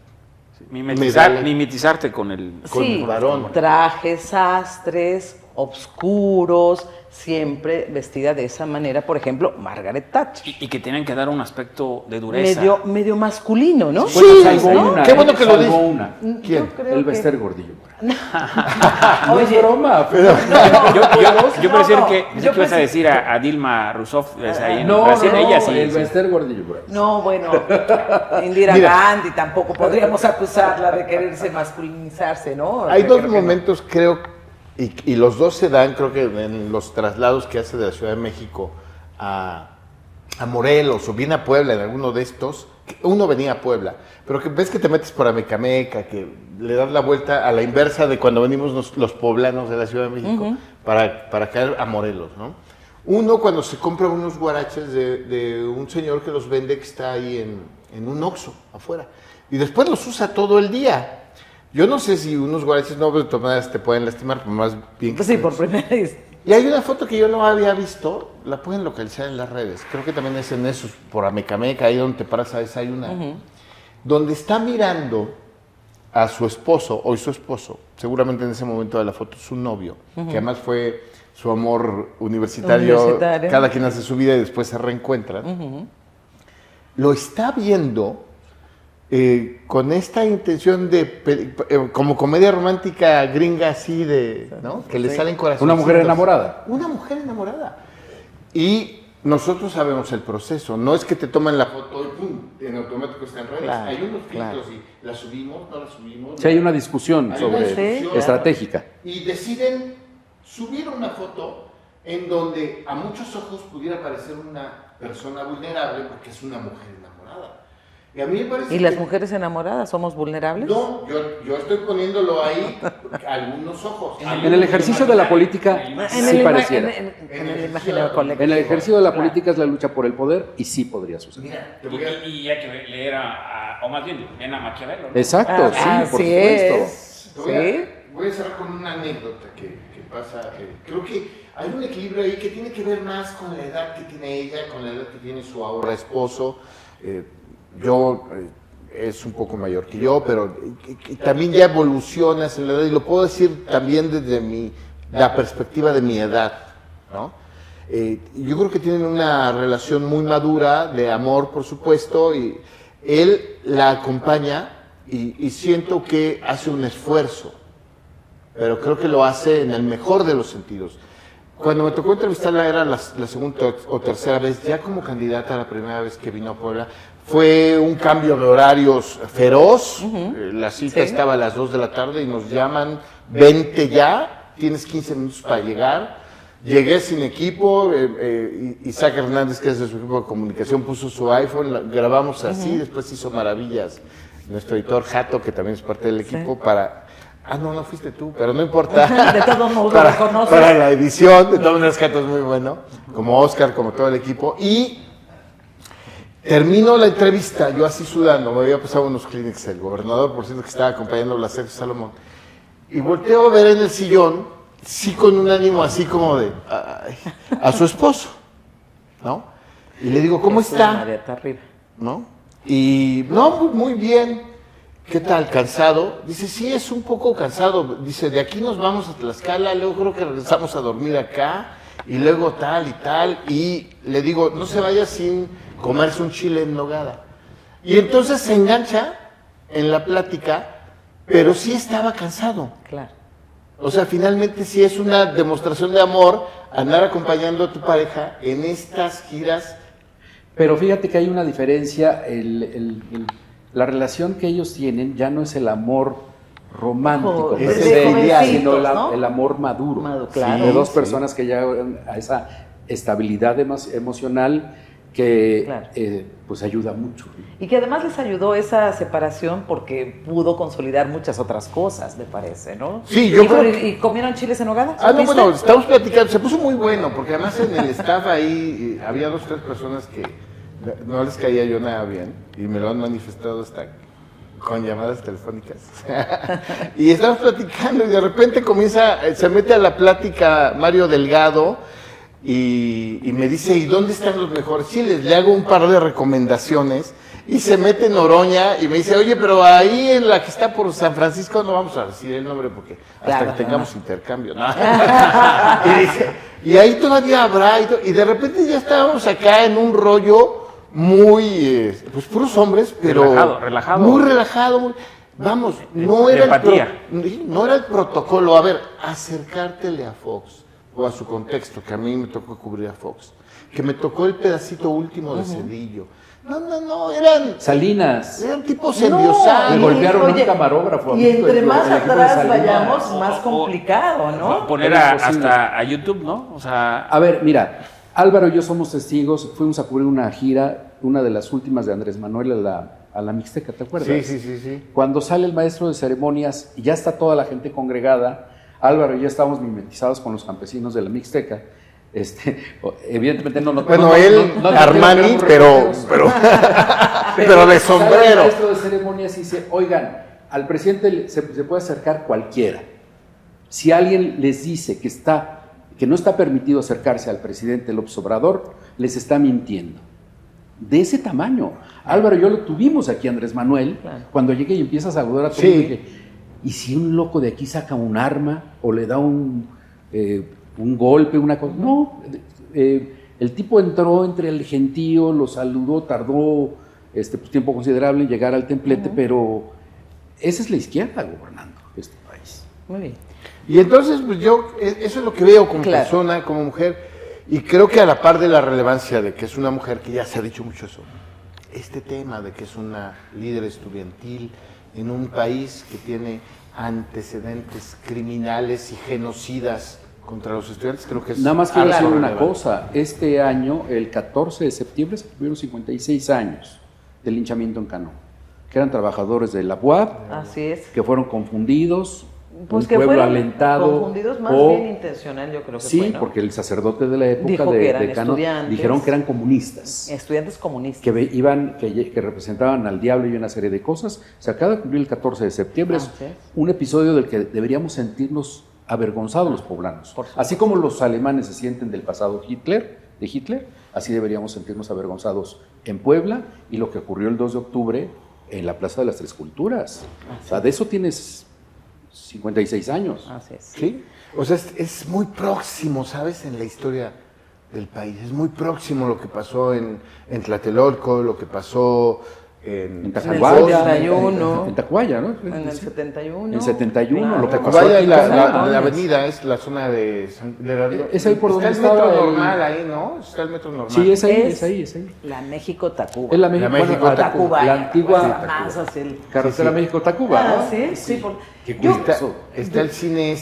Mimetizarte con el Sí, varón. trajes, sastres, obscuros, siempre vestida de esa manera, por ejemplo, Margaret Thatcher. y que tienen que dar un aspecto de dureza. Medio masculino, ¿no? Sí, Bueno, salvo ¿no? una. Qué bueno que lo salvo dices. una. ¿Quién? Yo creo El que- Bester Gordillo. No Oye, es broma, pero... Yo pensé no, que yo ibas a pensé- decir a Dilma Rousseff, ahí en No, Brasil, ella sí. el sí. Bester Gordillo. Bryce. no, bueno, Indira Mira. Gandhi tampoco podríamos acusarla de quererse masculinizarse, ¿no? Hay Creo dos que no. momentos, creo, y los dos se dan, creo que en los traslados que hace de la Ciudad de México a Morelos o bien a Puebla, en alguno de estos. Uno venía a Puebla, pero que ves que te metes por Amecameca, que le das la vuelta a la inversa de cuando venimos los poblanos de la Ciudad de México para caer a Morelos, ¿no? Uno cuando se compra unos guaraches de un señor que los vende, que está ahí en un Oxxo afuera, y después los usa todo el día. Yo no sé si unos guaraches no, de todas maneras te pueden lastimar, pero más bien que Pues sí, por primera vez. y hay una foto que yo no había visto, la pueden localizar en las redes, creo que también es en esos, por Amecameca, ahí donde te paras a desayunar, donde está mirando a su esposo, hoy su esposo, seguramente en ese momento de la foto su novio, que además fue su amor universitario, cada quien hace su vida y después se reencuentran, lo está viendo con esta intención de, como comedia romántica gringa así ¿no? Que le salen corazones. Una mujer enamorada. Una mujer enamorada. Y nosotros sabemos el proceso. No es que te toman la foto y ¡pum! En automático está en redes. Claro, hay unos filtros claro. y la subimos, no la subimos. Sí, hay una discusión Hay una sobre discusión. estratégica. Y deciden subir una foto en donde a muchos ojos pudiera parecer una persona vulnerable porque es una mujer enamorada. Y a mí me parece ¿Y las que- mujeres enamoradas somos vulnerables? No, yo estoy poniéndolo ahí algunos ojos. En el ejercicio de la política sí pareciera. En el imaginario colectivo. En el ejercicio de la política es la lucha por el poder y sí podría suceder. Mira, te voy a... Y hay que leer o más bien, leen a Maquiavelo, ¿no? Exacto, sí, por Así supuesto. es. te voy a- Sí. voy a cerrar con una anécdota que pasa. Creo que hay un equilibrio ahí que tiene que ver más con la edad que tiene ella, con la edad que tiene su ahora esposo. Es un poco mayor que yo, pero también ya evolucionas en la edad, y lo puedo decir también desde la perspectiva de mi edad, ¿no? Yo creo que tienen una relación muy madura, de amor, por supuesto, y él la acompaña y siento que hace un esfuerzo, pero creo que lo hace en el mejor de los sentidos. Cuando me tocó entrevistarla era la segunda o tercera vez, ya como candidata, la primera vez que vino a Puebla, fue un cambio de horarios feroz. La cita estaba a las 2 de la tarde y nos llaman, vente ya, tienes 15 minutos para llegar. Llegué sin equipo, Isaac Hernández, que es de su equipo de comunicación, puso su iPhone, grabamos así, después hizo maravillas. Nuestro editor Jato, que también es parte del equipo, para... Ah, no fuiste tú, pero no importa. De todos modos lo reconoces. Para la edición, de todas maneras Jato es muy bueno, como Oscar, como todo el equipo. Y terminó la entrevista, yo así sudando, me había pasado unos Kleenex, el gobernador, por cierto, que estaba acompañando a Sergio Salomón. Y volteo a ver en el sillón, sí, con un ánimo así como de a su esposo, ¿no? Y le digo, ¿cómo está? ¿No? Y no, muy bien. ¿Qué tal? ¿Cansado? Dice, sí, es un poco cansado. Dice, de aquí nos vamos a Tlaxcala, luego creo que regresamos a dormir acá, y luego tal y tal. Y le digo, no se vaya sin comerse un chile en nogada. Y entonces se engancha en la plática, pero sí estaba cansado. Claro. O sea, finalmente sí es una demostración de amor andar acompañando a tu pareja en estas giras. Pero fíjate que hay una diferencia, la relación que ellos tienen ya no es el amor romántico, Es sino ¿no? el amor maduro, claro. de dos personas que llegan a esa estabilidad emocional que Claro. pues ayuda mucho. Y que además les ayudó esa separación porque pudo consolidar muchas otras cosas, me parece, ¿no? Sí, yo creo ¿Y comieron chiles en nogada? Ah, no, ¿Supiste? bueno, estamos platicando, se puso muy bueno, porque además en el staff ahí había 2 o 3 personas que no les caía yo nada bien, y me lo han manifestado hasta con llamadas telefónicas. Y estamos platicando y de repente se mete a la plática Mario Delgado y me dice, ¿y dónde están los mejores chiles? Le hago un par de recomendaciones y se mete en Oroña y me dice, oye, pero ahí en la que está por San Francisco, no vamos a decir el nombre porque hasta que tengamos intercambio, ¿no? Y dice, y ahí todavía habrá, y de repente ya estábamos acá en un rollo muy, pues puros hombres, pero relajado. muy relajado, vamos, no era el protocolo, a ver, acercártele a Fox o a su contexto, que a mí me tocó cubrir a Fox, que me tocó el pedacito último de Cedillo. No, eran Salinas. Eran tipos endiosados. Le golpearon a un camarógrafo. Y entre más el equipo de atrás Salinas. vayamos, más complicado, ¿no? Poner hasta a YouTube, ¿no? O sea... A ver, mira, Álvaro y yo somos testigos, fuimos a cubrir una gira, una de las últimas de Andrés Manuel a la Mixteca, ¿te acuerdas? Sí. Cuando sale el maestro de ceremonias y ya está toda la gente congregada, Álvaro y yo estábamos mimetizados con los campesinos de la Mixteca. Evidentemente no Armani, pero de sombrero. El maestro de ceremonias dice, oigan, al presidente se puede acercar cualquiera. Si alguien les dice que no está permitido acercarse al presidente López Obrador, les está mintiendo. De ese tamaño. Álvaro y yo lo tuvimos aquí, Andrés Manuel, cuando llegué y empieza a saludar a todo el mundo, dije, ¿y si un loco de aquí saca un arma o le da un golpe, una cosa? No, el tipo entró entre el gentío, lo saludó, tardó pues, tiempo considerable en llegar al templete, pero esa es la izquierda gobernando este país. Muy bien. Y entonces, pues yo, eso es lo que veo como persona, como mujer, y creo que a la par de la relevancia de que es una mujer, que ya se ha dicho mucho eso, este tema de que es una líder estudiantil en un país que tiene antecedentes criminales y genocidas contra los estudiantes, creo que es... Nada más quiero decir una cosa, este año, el 14 de septiembre, se cumplieron 56 años del linchamiento en Cano, que eran trabajadores de la UAP, así es, que fueron confundidos, pues un que pueblo fueron alentado. Confundidos más bien intencional, yo creo que sí, fue, ¿no? porque el sacerdote de la época dijo que eran de Cano dijeron que eran comunistas. Estudiantes comunistas. Que representaban al diablo y una serie de cosas. Se acaba de cumplir el 14 de septiembre. Es un episodio del que deberíamos sentirnos avergonzados los poblanos. Así como los alemanes se sienten del pasado de Hitler, así deberíamos sentirnos avergonzados en Puebla y lo que ocurrió el 2 de octubre en la Plaza de las Tres Culturas. O sea, de eso tienes 56 años. Así es. ¿Sí? O sea, es muy próximo, ¿sabes? En la historia del país. Es muy próximo lo que pasó en Tlatelolco, lo que pasó en Tacubaya. En el 71. En Tacubaya, ¿no? En el 71. En el 71. Claro. Lo que pasó Tacubaya aquí y con la avenida es la zona de es ahí por donde está el metro estaba el- normal ahí, ¿no? Está el metro normal. Sí, es ahí, Es es ahí, es ahí. La México-Tacuba. Es la La México, México Tacubaya. la antigua Más hacia el... carretera México-Tacuba, Ah, ¿no? sí, sí. Qué Yo- curioso. Está el cine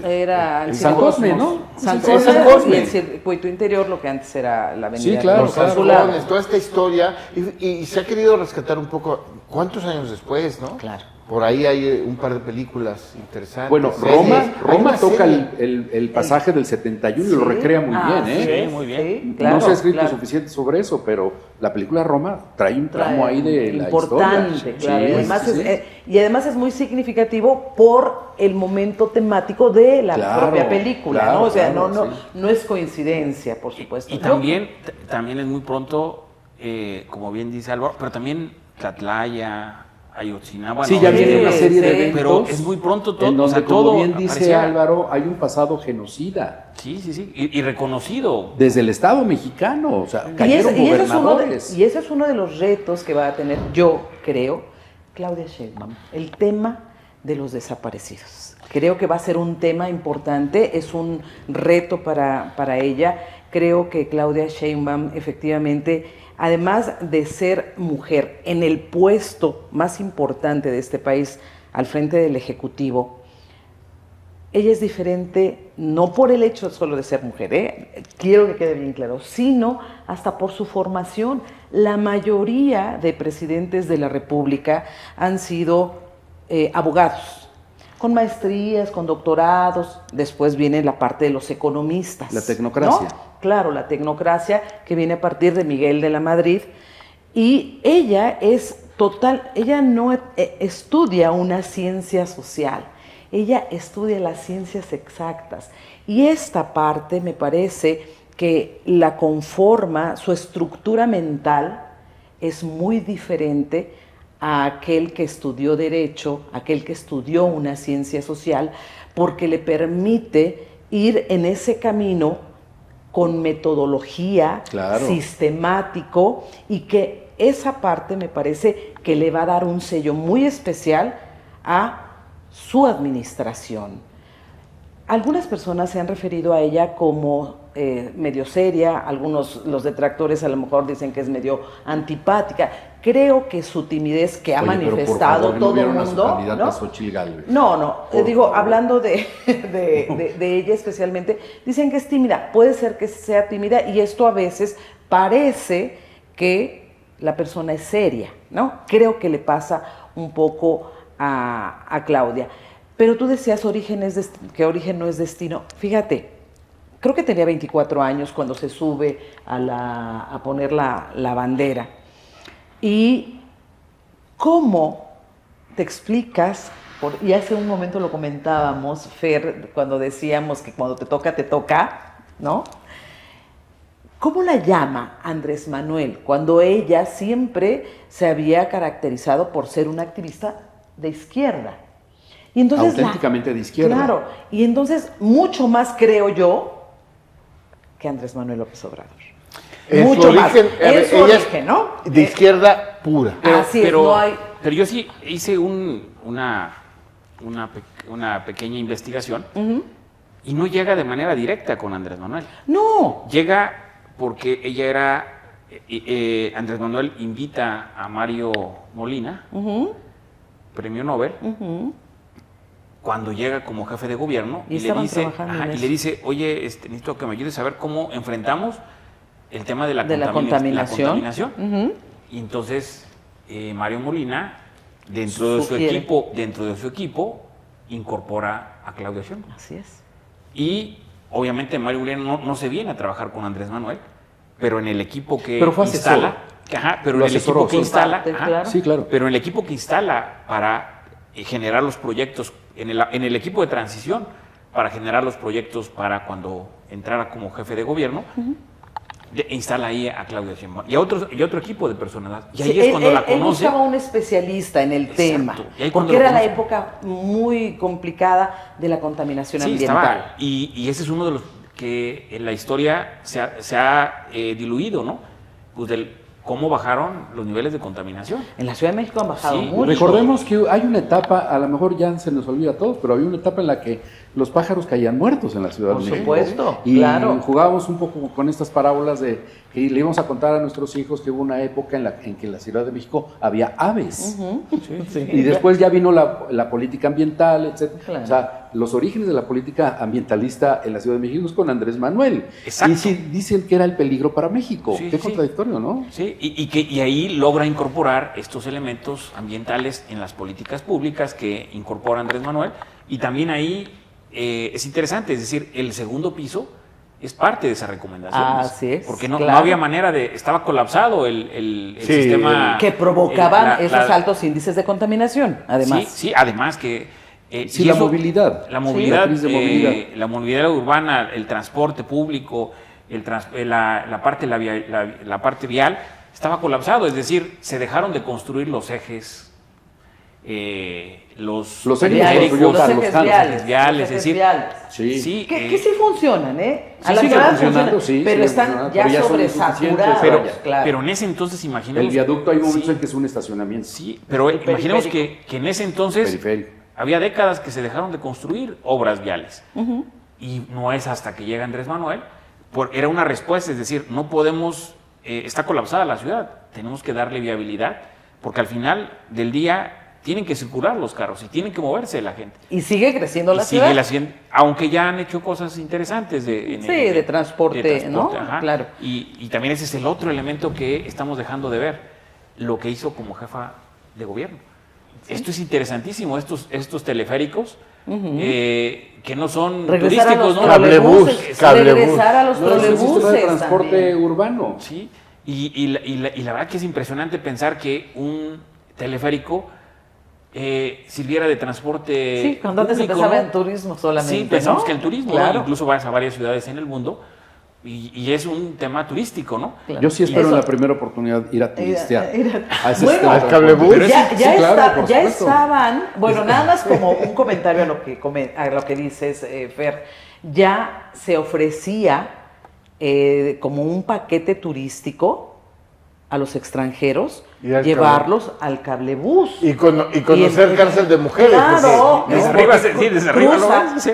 Era el En Cine San Cosme, Cosmos. ¿no? San Sí, Cosme, San Cosme. y el circuito interior, lo que antes era la avenida. Sí, claro, los claro. Sanzones, toda esta historia, y se ha querido rescatar un poco, ¿cuántos años después, no? Claro. Por ahí hay un par de películas interesantes. Bueno, series. Hay Roma una toca serie. el pasaje del 71 y lo recrea muy bien, ¿eh? Sí, muy bien. Sí, claro, no se ha escrito claro. suficiente sobre eso, pero la película Roma trae un tramo ahí de la importante, historia. claro. Sí, Y además, sí, sí. y además es muy significativo por el momento temático de la Claro, propia película, claro, ¿no? O sea, claro, no sí. no es coincidencia, por supuesto. Y también es muy pronto, como bien dice Álvaro, pero también Tlatlaya, Ayotzinapa. Sí, ya viene una serie de sí. eventos. Pero es muy pronto todo. En donde, o sea, como todo bien dice aparecía. Álvaro, hay un pasado genocida. Sí, sí, sí. Y reconocido. Desde el Estado mexicano, o sea, Y cayeron ese gobernadores. es uno de los retos que va a tener, yo creo, Claudia Sheinbaum, el tema de los desaparecidos. Creo que va a ser un tema importante, es un reto para ella. Creo que Claudia Sheinbaum efectivamente, además de ser mujer en el puesto más importante de este país, al frente del Ejecutivo, ella es diferente no por el hecho solo de ser mujer, quiero que quede bien claro, sino hasta por su formación. La mayoría de presidentes de la República han sido abogados, con maestrías, con doctorados. Después viene la parte de los economistas. La tecnocracia. ¿No? Claro, la tecnocracia que viene a partir de Miguel de la Madrid. Y ella ella no estudia una ciencia social. Ella estudia las ciencias exactas y esta parte me parece que la conforma, su estructura mental es muy diferente a aquel que estudió Derecho, aquel que estudió una ciencia social, porque le permite ir en ese camino con metodología, Claro. sistemático, y que esa parte me parece que le va a dar un sello muy especial a su administración. Algunas personas se han referido a ella como medio seria, los detractores a lo mejor dicen que es medio antipática. Creo que su timidez que ha Oye, pero por manifestado favor, ¿no todo el vieron a su mundo, candidata ¿no? Xóchitl Gálvez? No, Por digo, favor. hablando de ella especialmente, dicen que es tímida. Puede ser que sea tímida y esto a veces parece que la persona es seria, ¿no? Creo que le pasa un poco a Claudia. Pero tú decías que origen no es destino. Fíjate, creo que tenía 24 años cuando se sube a poner la bandera. ¿Y cómo te explicas? Y hace un momento lo comentábamos, Fer, cuando decíamos que cuando te toca, ¿no? ¿Cómo la llama Andrés Manuel cuando ella siempre se había caracterizado por ser una activista de izquierda? Y entonces Auténticamente de izquierda. Claro, y entonces mucho más creo yo que Andrés Manuel López Obrador. En Mucho su más. origen, En su ella origen, ¿no? de izquierda pura. Así es, no hay... Pero yo sí hice una pequeña investigación y no llega de manera directa con Andrés Manuel. No. Llega porque ella era... Andrés Manuel invita a Mario Molina, premio Nobel, cuando llega como jefe de gobierno Y y le estaban dice, trabajando en y eso. le dice, oye, necesito que me ayudes a ver cómo enfrentamos el tema de la contaminación. Y entonces Mario Molina, dentro de Sugiere. su equipo, incorpora a Claudia Sheinbaum. Así es. Y obviamente Mario Molina no se viene a trabajar con Andrés Manuel, pero en el equipo que Pero fue asesor. instala, pero Lo en el asesoró. equipo que instala, Parte, claro. Sí, claro. pero en el equipo que instala para generar los proyectos, en el equipo de transición, para generar los proyectos para cuando entrara como jefe de gobierno. Instala ahí a Claudia Sheinbaum y otro equipo de personas. Y ahí es cuando la conoce. Él buscaba un especialista en el tema, porque era la época muy complicada de la contaminación ambiental. Y ese es uno de los que en la historia se ha diluido, ¿no? Pues cómo bajaron los niveles de contaminación. En la Ciudad de México han bajado mucho. Recordemos que hay una etapa, a lo mejor ya se nos olvida a todos, pero había una etapa en la que los pájaros caían muertos en la Ciudad de México. Por supuesto, y claro. jugábamos un poco con estas parábolas de que le íbamos a contar a nuestros hijos que hubo una época en que en la Ciudad de México había aves. Y después ya vino la política ambiental, etc. Claro. O sea, los orígenes de la política ambientalista en la Ciudad de México es con Andrés Manuel. Exacto. Y sí, dicen que era el peligro para México. Qué contradictorio, ¿no? Sí, y ahí logra incorporar estos elementos ambientales en las políticas públicas que incorpora Andrés Manuel. Y también ahí es interesante, es decir, el segundo piso es parte de esa recomendación. Así es. Porque no había manera estaba colapsado el sistema. Que provocaban esos altos índices de contaminación, además. Sí, además que. La movilidad. La movilidad urbana, el transporte público, la parte vial, estaba colapsado, es decir, se dejaron de construir los ejes. Los ejes viales, es decir, que sí funcionan, a la sigue funcionando, pero están ya sobresaturados. Pero en ese entonces, imaginemos. El viaducto hay momentos en que es un estacionamiento. Sí, pero imaginemos que en ese entonces había décadas que se dejaron de construir obras viales. Y no es hasta que llega Andrés Manuel, era una respuesta, es decir, no podemos, está colapsada la ciudad, tenemos que darle viabilidad, porque al final del día tienen que circular los carros y tienen que moverse la gente. Y sigue creciendo la ciudad. Aunque ya han hecho cosas interesantes de transporte, ¿no? Claro. Y también ese es el otro elemento que estamos dejando de ver, lo que hizo como jefa de gobierno. Sí. Esto es interesantísimo, estos teleféricos, que no son turísticos, ¿no? Cablebús. Regresar a los trolebuses de transporte urbano. Sí, y la verdad que es impresionante pensar que un teleférico sirviera de transporte. Sí, cuando antes empezaba en turismo solamente. Sí, pensamos que el turismo, claro. Incluso vas a varias ciudades en el mundo y es un tema turístico, ¿no? Claro. Yo sí espero en la primera oportunidad ir a turistear. Bueno, al Cablebús. Ya estaban, bueno, nada más como un comentario a lo que dices, Fer, ya se ofrecía como un paquete turístico a los extranjeros, llevarlos al cablebús. Y conocer cárcel de mujeres. Claro. Desde arriba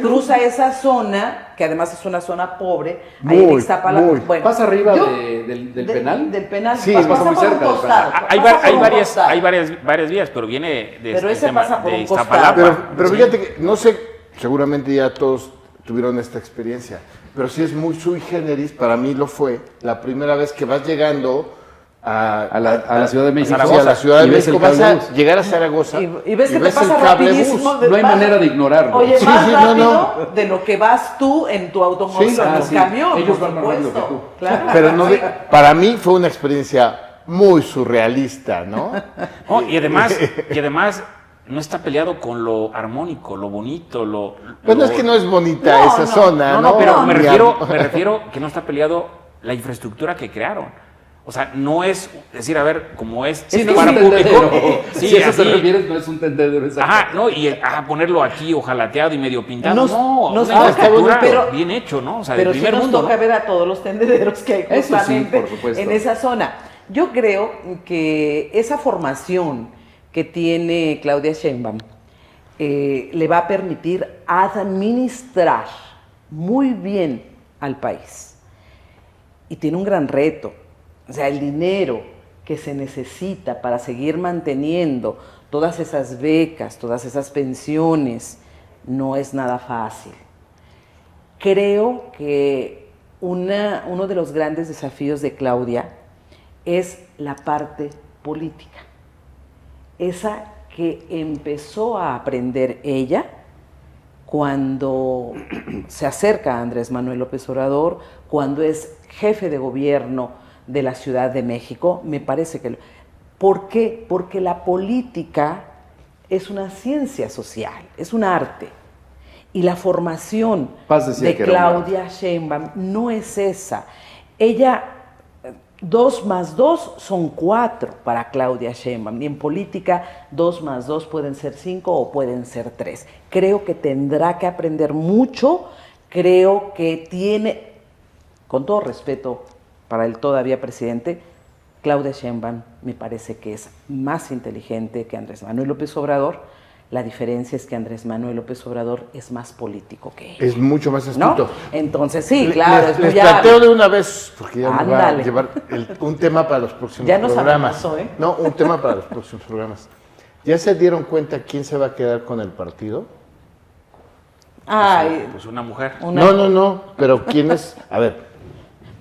cruza esa zona, que además es una zona pobre, muy, ahí en Ixtapalapa. Bueno, ¿pasa arriba del penal? Del penal. Sí, pasa muy cerca del penal. Hay varias vías, pero viene de Iztapalapa. Pero fíjate que, no sé, seguramente ya todos tuvieron esta experiencia, pero sí es muy sui generis, para mí lo fue, la primera vez que vas llegando a la Ciudad de México. Sí, a la Ciudad de México vas a llegar a Zaragoza y ves que te pasa rapidísimo. No hay manera de ignorarlo. Oye, más rápido de lo que vas tú en tu automóvil o en tu camión. Ellos van más rápido que tú. Claro. Pero para mí fue una experiencia muy surrealista, ¿no? Y además no está peleado con lo armónico, lo bonito, Bueno, es que no es bonita esa zona, ¿no? Pero me refiero que no está peleado la infraestructura que crearon. O sea, no es decir, a ver, como es para público. Si eso te refieres, no es un tendedero. Ponerlo aquí ojalateado y medio pintado. Pero bien hecho, ¿no? O sea, pero del primer nos mundo, toca ver a todos los tendederos que hay justamente en esa zona. Yo creo que esa formación que tiene Claudia Sheinbaum le va a permitir administrar muy bien al país. Y tiene un gran reto. O sea, el dinero que se necesita para seguir manteniendo todas esas becas, todas esas pensiones, no es nada fácil. Creo que uno de los grandes desafíos de Claudia es la parte política. Esa que empezó a aprender ella cuando se acerca a Andrés Manuel López Obrador, cuando es jefe de gobierno de la Ciudad de México, me parece que... ¿Por qué? Porque la política es una ciencia social, es un arte. Y la formación Paz decía de que era Claudia Sheinbaum no es esa. Ella, 2 más 2 son 4 para Claudia Sheinbaum. Y en política, 2 más 2 pueden ser 5 o pueden ser 3. Creo que tendrá que aprender mucho. Creo que tiene, con todo respeto para el todavía presidente, Claudia Sheinbaum me parece que es más inteligente que Andrés Manuel López Obrador. La diferencia es que Andrés Manuel López Obrador es más político que ella. Es mucho más astuto. ¿No? Entonces sí, claro. Les planteo de una vez, porque ya me va a Ándale. llevar un tema para los próximos Ya nos programas. amenazó, ¿eh? No, un tema para los próximos programas. ¿Ya se dieron cuenta quién se va a quedar con el partido? Ay, Pues una mujer. No, pero quién es. A ver.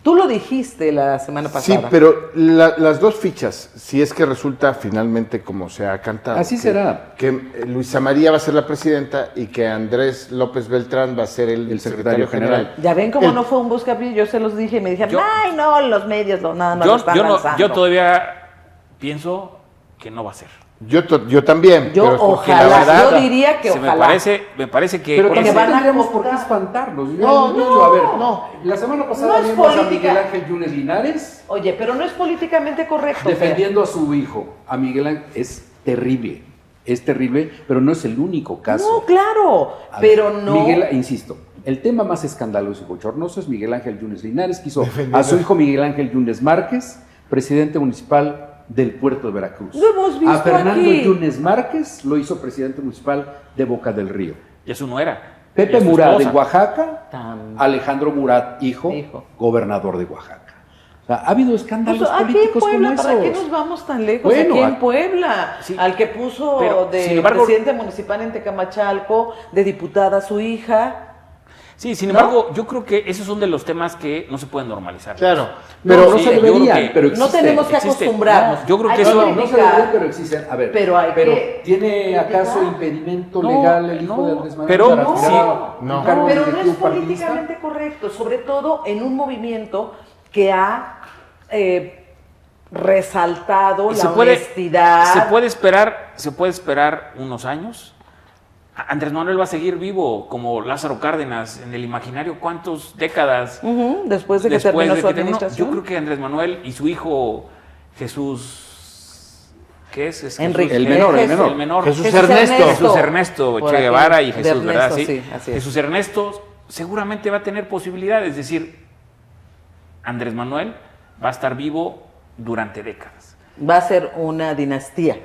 tú lo dijiste la semana pasada. Sí, pero las dos fichas, si es que resulta finalmente como se ha cantado. Así será. Que Luisa María va a ser la presidenta y que Andrés López Beltrán va a ser el secretario general. Ya ven cómo El- no fue un buscapié, yo se los dije y me dijeron, Yo- ay no, los medios nada más lo están lanzando. Yo todavía pienso que no va a ser. Yo también. Yo pero porque ojalá, la verdad, yo diría que me ojalá. parece que Pero Porque tampoco van a tendríamos por qué convocar. espantarnos. Yo No, he dicho, a ver, no. La semana pasada No es vimos a política. Miguel Ángel Yunes Linares Oye, pero no es políticamente correcto. defendiendo a su hijo. A Miguel Ángel es terrible, pero no es el único Fer. caso. No, claro, A ver, pero no. Miguel, insisto, el tema más escandaloso y bochornoso es Miguel Ángel Yunes Linares, que hizo Defendiendo. a su hijo Miguel Ángel Yunes Márquez, presidente municipal del puerto de Veracruz. Lo hemos visto a Fernando aquí. Yunes Márquez lo hizo presidente municipal de Boca del Río. Y eso no era. Pepe Ella es su Murat de esposa. Oaxaca, Tam- Alejandro Murat, hijo, gobernador de Oaxaca. O sea, ha habido escándalos Pues, aquí en políticos Puebla, como ¿para qué esos. nos vamos tan lejos? Bueno, aquí en a- Puebla, Sí, al que puso pero, de sin embargo- presidente municipal en Tecamachalco, de diputada a su hija. Sí, sin embargo, yo creo que esos son de los temas que no se pueden normalizar. Claro, Pero pero no sí, se yo creo deberían, que pero No existen. tenemos que existe. acostumbrarnos. No, yo creo que Hay eso- No se criticar, deberían, pero existen. A ver, pero hay que ¿tiene acaso criticar. impedimento No, legal el hijo no, de Andrés Manuel pero para no, aspirar a no. un cargo Pero no es directivo partidista? políticamente correcto, sobre todo en un movimiento que ha resaltado Y la honestidad. se puede esperar unos años. Andrés Manuel va a seguir vivo como Lázaro Cárdenas en el imaginario. ¿Cuántas décadas Ujú, después de que después terminó de su que terminó? administración. Yo creo que Andrés Manuel y su hijo Jesús, ¿qué es? Es Enrique. Jesús- El menor. Jesús Ernesto. Jesús Ernesto Por Che aquí, Guevara y de Jesús, ¿verdad? Ernesto, Sí. sí, así es. Jesús Ernesto seguramente va a tener posibilidades. Es decir, Andrés Manuel va a estar vivo durante décadas. Va a ser una dinastía.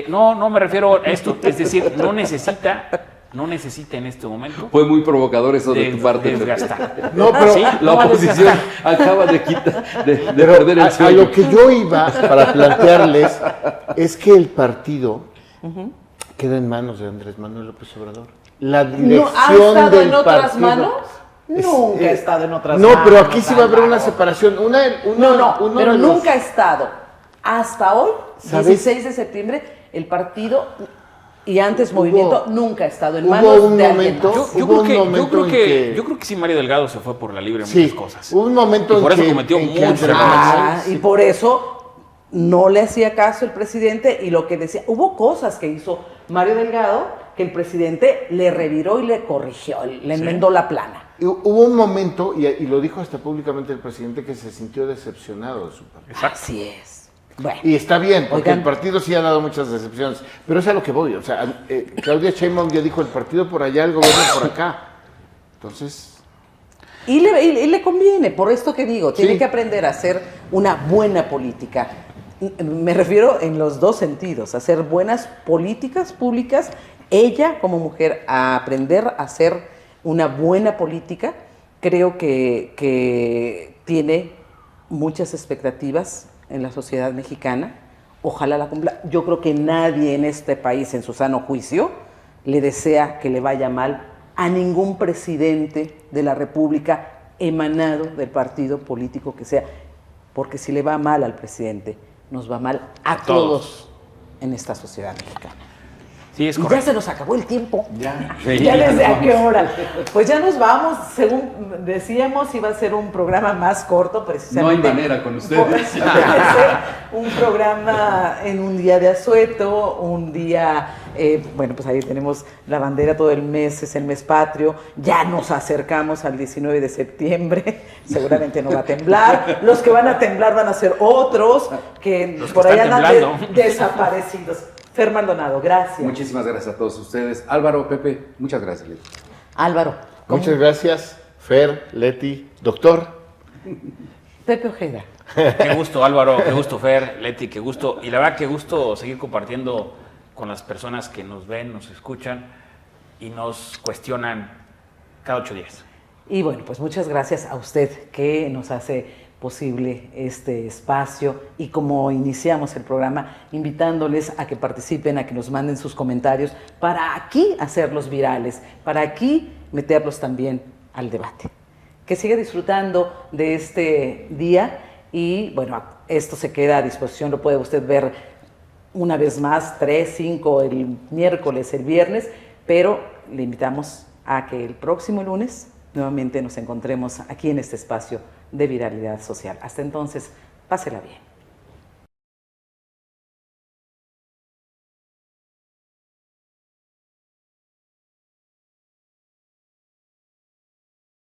No me refiero a esto. Es decir, no necesita en este momento Fue muy provocador eso de tu parte. desgastar. No, pero Sí, La no va a oposición desgastar. acaba de Pero perder el a sueño. lo que yo iba para plantearles es que el partido queda en manos de Andrés Manuel López Obrador. La dirección ¿No ha estado del en otras partido manos? es- Nunca ha estado en otras No, manos. pero aquí sí va a haber una Álvaro. separación. No, pero de los- nunca ha estado. Hasta hoy, ¿Sabes? 16 de septiembre, el partido y antes movimiento nunca ha estado en hubo manos un de alguien momento- más. Yo Hubo creo un que, yo momento creo en que, que- yo creo que sí Mario Delgado se fue por la libre en Sí, muchas cosas. hubo un momento Y en por eso que, cometió en que muchos Andrés errores. Manuel- Y por eso no le hacía caso el presidente y lo que decía, hubo cosas que hizo Mario Delgado que el presidente le reviró y le corrigió, le enmendó la plana. Hubo un momento, y lo dijo hasta públicamente el presidente, que se sintió decepcionado de su partido. Así es. Bueno, Y está bien, porque Oigan. el partido sí ha dado muchas decepciones. Pero es a lo que voy. O sea, Claudia Sheinbaum ya dijo, el partido por allá, el gobierno por acá. Entonces, y le conviene, por esto que digo, tiene Sí. que aprender a hacer una buena política. Me refiero en los dos sentidos, a hacer buenas políticas públicas, ella como mujer a aprender a hacer una buena política. Creo que tiene muchas expectativas en la sociedad mexicana, ojalá la cumpla. Yo creo que nadie en este país, en su sano juicio, le desea que le vaya mal a ningún presidente de la República emanado del partido político que sea, porque si le va mal al presidente, nos va mal a todos en esta sociedad mexicana. Sí, es y correcto. ya se nos acabó el tiempo. Ya. Sí. ¿Ya desde a qué hora? Pues ya nos vamos. Según decíamos, iba a ser un programa más corto, precisamente. No hay manera con ustedes. Un programa en un día de asueto, un día, bueno, pues ahí tenemos la bandera todo el mes, es el mes patrio. Ya nos acercamos al 19 de septiembre. Seguramente no va a temblar. Los que van a temblar van a ser otros que Los que por ahí están andan temblando. desaparecidos. Fer Maldonado, gracias. Muchísimas gracias a todos ustedes. Álvaro, Pepe, muchas gracias. Leti. Álvaro. ¿cómo? Muchas gracias, Fer, Leti, doctor. Pepe Ojeda. Qué gusto, Álvaro, qué gusto, Fer, Leti, qué gusto. Y la verdad, qué gusto seguir compartiendo con las personas que nos ven, nos escuchan y nos cuestionan cada 8 días. Y bueno, pues muchas gracias a usted que nos hace posible este espacio y como iniciamos el programa, invitándoles a que participen, a que nos manden sus comentarios para aquí hacerlos virales, para aquí meterlos también al debate. Que siga disfrutando de este día y bueno, esto se queda a disposición, lo puede usted ver una vez más, 3, 5, el miércoles, el viernes, pero le invitamos a que el próximo lunes nuevamente nos encontremos aquí en este espacio de viralidad social. Hasta entonces, pásela bien.